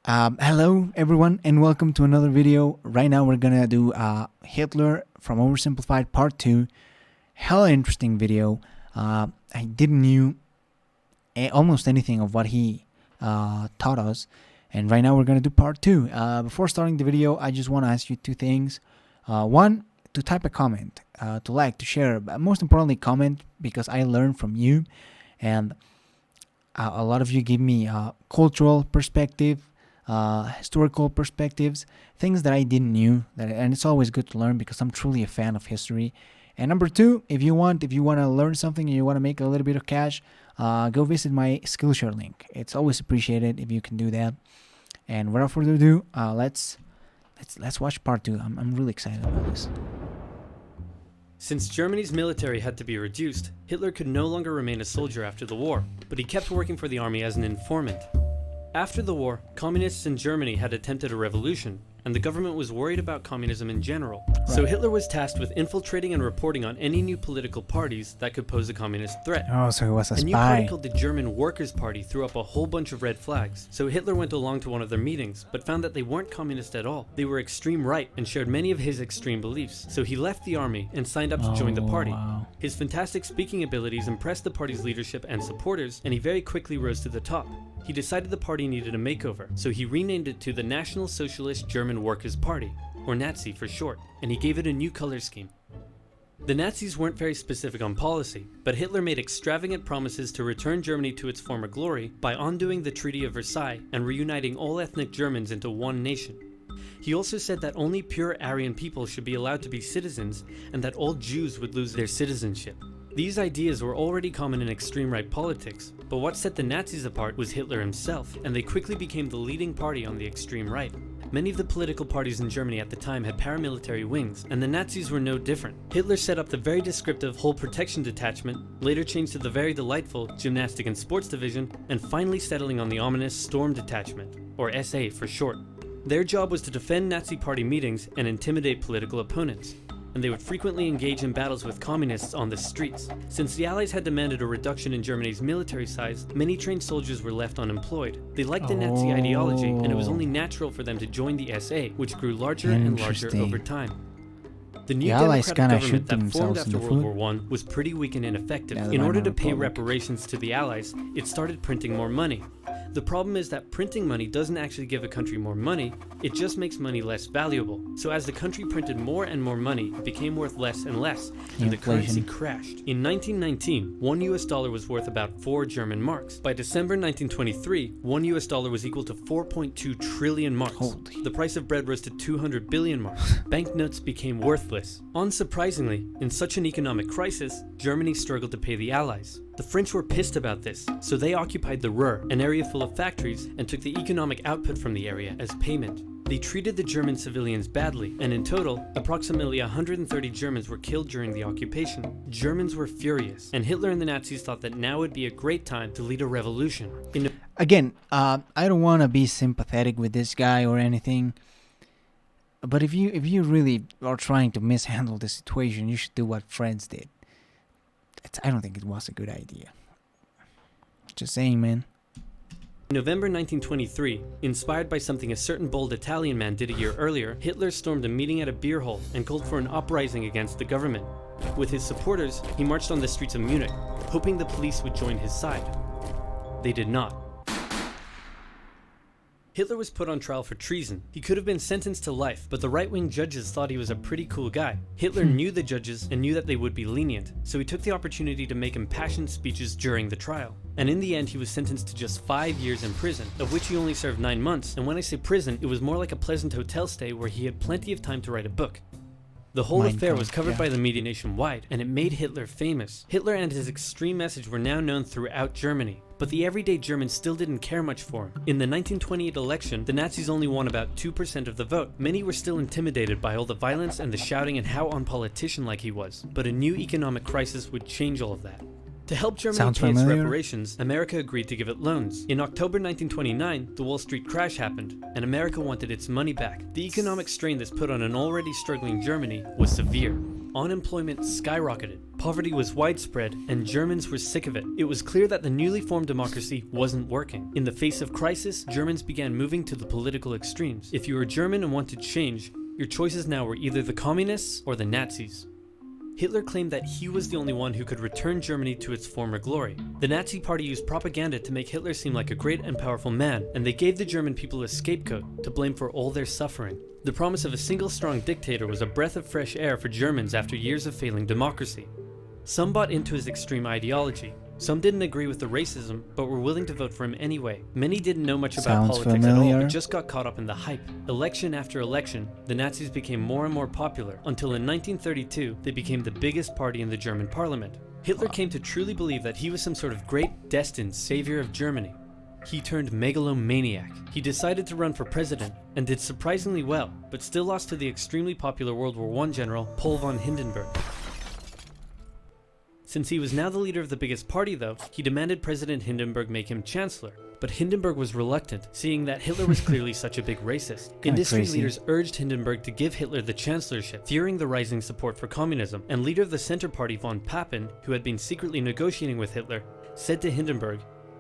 Hello everyone and welcome to another video. Right now we're gonna do Hitler from Oversimplified Part 2. Hella interesting video. I didn't knew almost anything of what he taught us, and right now we're gonna do Part 2. Before starting the video, I just want to ask you two things. One, to type a comment, to like, to share, but most importantly comment, because I learn from you, and a lot of you give me cultural perspective, historical perspectives, things that I didn't knew, and it's always good to learn because I'm truly a fan of history. And number two, if you want to learn something and you want to make a little bit of cash, go visit my Skillshare link. It's always appreciated if you can do that. And without further ado, let's watch part 2. I'm really excited about this. Since Germany's military had to be reduced, Hitler could no longer remain a soldier after the war, but he kept working for the army as an informant. After the war, communists in Germany had attempted a revolution, and the government was worried about communism in general. So Hitler was tasked with infiltrating and reporting on any new political parties that could pose a communist threat. Oh, so he was a spy. A new party called the German Workers' Party threw up a whole bunch of red flags. So Hitler went along to one of their meetings, but found that they weren't communist at all. They were extreme right and shared many of his extreme beliefs. So he left the army and signed up to join the party. Wow. His fantastic speaking abilities impressed the party's leadership and supporters, and he very quickly rose to the top. He decided the party needed a makeover, so he renamed it to the National Socialist German Workers' Party, or Nazi for short, and he gave it a new color scheme. The Nazis weren't very specific on policy, but Hitler made extravagant promises to return Germany to its former glory by undoing the Treaty of Versailles and reuniting all ethnic Germans into one nation. He also said that only pure Aryan people should be allowed to be citizens, and that all Jews would lose their citizenship. These ideas were already common in extreme right politics, but what set the Nazis apart was Hitler himself, and they quickly became the leading party on the extreme right. Many of the political parties in Germany at the time had paramilitary wings, and the Nazis were no different. Hitler set up the very descriptive Whole Protection Detachment, later changed to the very delightful Gymnastic and Sports Division, and finally settling on the ominous Storm Detachment, or SA for short. Their job was to defend Nazi party meetings and intimidate political opponents, and they would frequently engage in battles with communists on the streets. Since the Allies had demanded a reduction in Germany's military size, many trained soldiers were left unemployed. They liked the Nazi ideology, and it was only natural for them to join the SA, which grew larger and larger over time. The new democratic government that formed after World War I was pretty weak and ineffective. In order to pay reparations to the Allies, it started printing more money. The problem is that printing money doesn't actually give a country more money, it just makes money less valuable. So as the country printed more and more money, it became worth less and less, and the currency crashed. In 1919, $1 US was worth about 4 German marks. By December 1923, $1 US was equal to 4.2 trillion marks. The price of bread rose to 200 billion marks. Banknotes became worthless. Unsurprisingly, in such an economic crisis, Germany struggled to pay the Allies. The French were pissed about this, so they occupied the Ruhr, an area full of factories, and took the economic output from the area as payment. They treated the German civilians badly, and in total, approximately 130 Germans were killed during the occupation. Germans were furious, and Hitler and the Nazis thought that now would be a great time to lead a revolution. Again, I don't want to be sympathetic with this guy or anything, but if you really are trying to mishandle the situation, you should do what France did. I don't think it was a good idea. Just saying, man. In November 1923, inspired by something a certain bold Italian man did a year earlier, Hitler stormed a meeting at a beer hall and called for an uprising against the government. With his supporters, he marched on the streets of Munich, hoping the police would join his side. They did not. Hitler was put on trial for treason. He could have been sentenced to life, but the right-wing judges thought he was a pretty cool guy. Hitler knew the judges and knew that they would be lenient, so he took the opportunity to make impassioned speeches during the trial. And in the end, he was sentenced to just 5 years in prison, of which he only served 9 months, and when I say prison, it was more like a pleasant hotel stay where he had plenty of time to write a book. The whole affair was covered by the media nationwide, and it made Hitler famous. Hitler and his extreme message were now known throughout Germany, but the everyday German still didn't care much for him. In the 1928 election, the Nazis only won about 2% of the vote. Many were still intimidated by all the violence and the shouting and how unpolitician-like he was, but a new economic crisis would change all of that. To help Germany pay its reparations, America agreed to give it loans. In October 1929, the Wall Street crash happened, and America wanted its money back. The economic strain this put on an already struggling Germany was severe. unemployment skyrocketed, poverty was widespread, and Germans were sick of it. It was clear that the newly formed democracy wasn't working. In the face of crisis, Germans began moving to the political extremes. If you were German and wanted change, your choices now were either the communists or the Nazis. Hitler claimed that he was the only one who could return Germany to its former glory. The Nazi Party used propaganda to make Hitler seem like a great and powerful man, and they gave the German people a scapegoat to blame for all their suffering. The promise of a single strong dictator was a breath of fresh air for Germans after years of failing democracy. Some bought into his extreme ideology. Some didn't agree with the racism, but were willing to vote for him anyway. Many didn't know much about politics at all, but just got caught up in the hype. Election after election, the Nazis became more and more popular, until in 1932, they became the biggest party in the German parliament. Hitler came to truly believe that he was some sort of great, destined savior of Germany. He turned megalomaniac. He decided to run for president, and did surprisingly well, but still lost to the extremely popular World War I general, Paul von Hindenburg. Since he was now the leader of the biggest party though, he demanded President Hindenburg make him chancellor. But Hindenburg was reluctant, seeing that Hitler was clearly such a big racist. Industry leaders urged Hindenburg to give Hitler the chancellorship, fearing the rising support for communism, and leader of the Center Party von Papen, who had been secretly negotiating with Hitler, said to Hindenburg,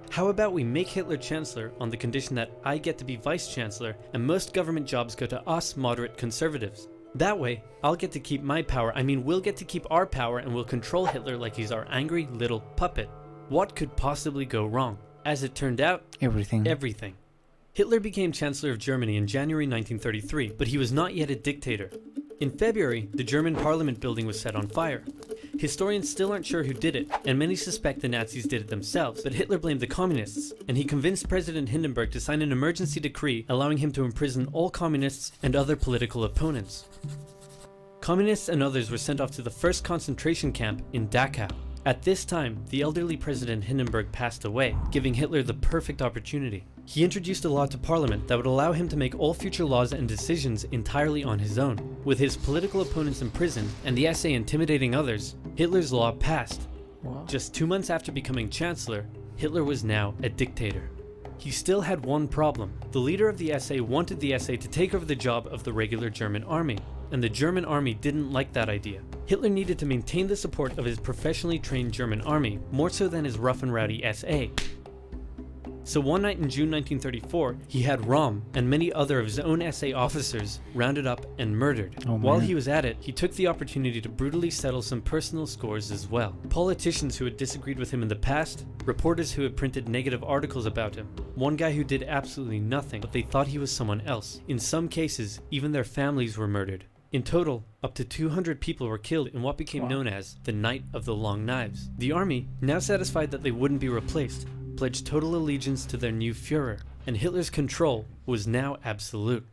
"How about we make Hitler chancellor on the condition that I get to be vice-chancellor and most government jobs go to us moderate conservatives? That way, I'll get to keep my power, we'll get to keep our power and we'll control Hitler like he's our angry little puppet." What could possibly go wrong? As it turned out, everything. Hitler became Chancellor of Germany in January 1933, but he was not yet a dictator. In February, the German parliament building was set on fire. Historians still aren't sure who did it, and many suspect the Nazis did it themselves, but Hitler blamed the communists, and he convinced President Hindenburg to sign an emergency decree allowing him to imprison all communists and other political opponents. Communists and others were sent off to the first concentration camp in Dachau. At this time, the elderly President Hindenburg passed away, giving Hitler the perfect opportunity. He introduced a law to parliament that would allow him to make all future laws and decisions entirely on his own. With his political opponents imprisoned and the SA intimidating others, Hitler's law passed. Wow. Just 2 months after becoming chancellor, Hitler was now a dictator. He still had one problem. The leader of the SA wanted the SA to take over the job of the regular German army, and the German army didn't like that idea. Hitler needed to maintain the support of his professionally trained German army, more so than his rough and rowdy SA. So one night in June 1934, he had Röhm and many other of his own SA officers rounded up and murdered. While he was at it, he took the opportunity to brutally settle some personal scores as well. Politicians who had disagreed with him in the past, reporters who had printed negative articles about him, one guy who did absolutely nothing, but they thought he was someone else. In some cases, even their families were murdered. In total, up to 200 people were killed in what became known as the Night of the Long Knives. The army, now satisfied that they wouldn't be replaced, pledged total allegiance to their new Führer, and Hitler's control was now absolute.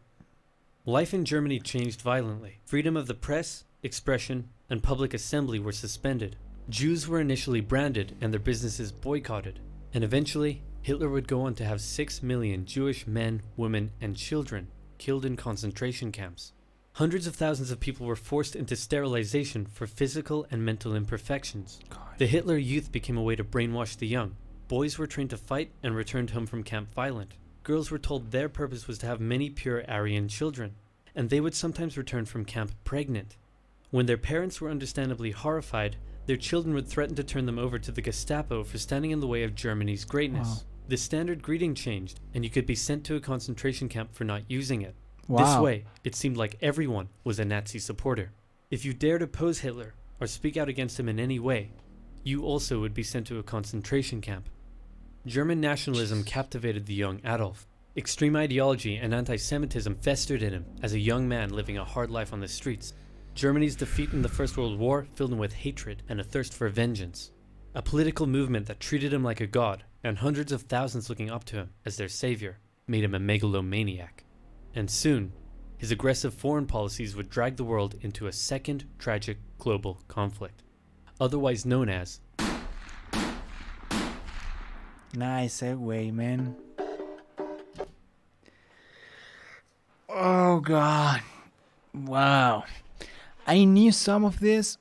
Life in Germany changed violently. Freedom of the press, expression, and public assembly were suspended. Jews were initially branded and their businesses boycotted. And eventually, Hitler would go on to have 6 million Jewish men, women, and children killed in concentration camps. Hundreds of thousands of people were forced into sterilization for physical and mental imperfections. The Hitler Youth became a way to brainwash the young. Boys were trained to fight and returned home from camp violent. Girls were told their purpose was to have many pure Aryan children, and they would sometimes return from camp pregnant. When their parents were understandably horrified, their children would threaten to turn them over to the Gestapo for standing in the way of Germany's greatness. The standard greeting changed, and you could be sent to a concentration camp for not using it. This way, it seemed like everyone was a Nazi supporter. If you dared oppose Hitler or speak out against him in any way, you also would be sent to a concentration camp. German nationalism captivated the young Adolf. Extreme ideology and anti-Semitism festered in him as a young man living a hard life on the streets. Germany's defeat in the First World War filled him with hatred and a thirst for vengeance. A political movement that treated him like a god, and hundreds of thousands looking up to him as their savior, made him a megalomaniac. And soon, his aggressive foreign policies would drag the world into a second tragic global conflict, otherwise known as... Nice segue, man. Oh God. Wow. I knew some of this.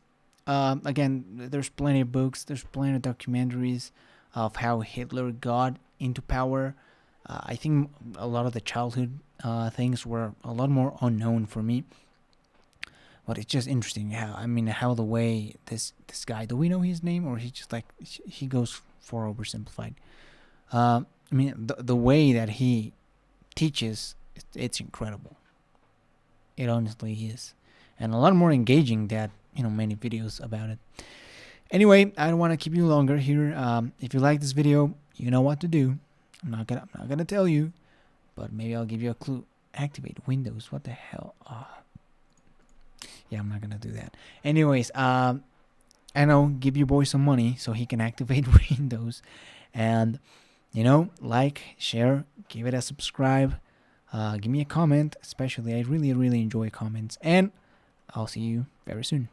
Again, there's plenty of books, there's plenty of documentaries of how Hitler got into power. I think a lot of the childhood things were a lot more unknown for me. But it's just interesting how the way this guy, do we know his name, or he just like he goes for Oversimplified? The way that he teaches, it's incredible. It honestly is, and a lot more engaging than many videos about it. Anyway, I don't want to keep you longer here. If you like this video, you know what to do. I'm not gonna tell you, but maybe I'll give you a clue. Activate Windows. What the hell? Yeah, I'm not gonna do that. Anyways, I know, give your boy some money so he can activate Windows, and like, share, give it a subscribe, give me a comment. Especially, I really enjoy comments, and I'll see you very soon.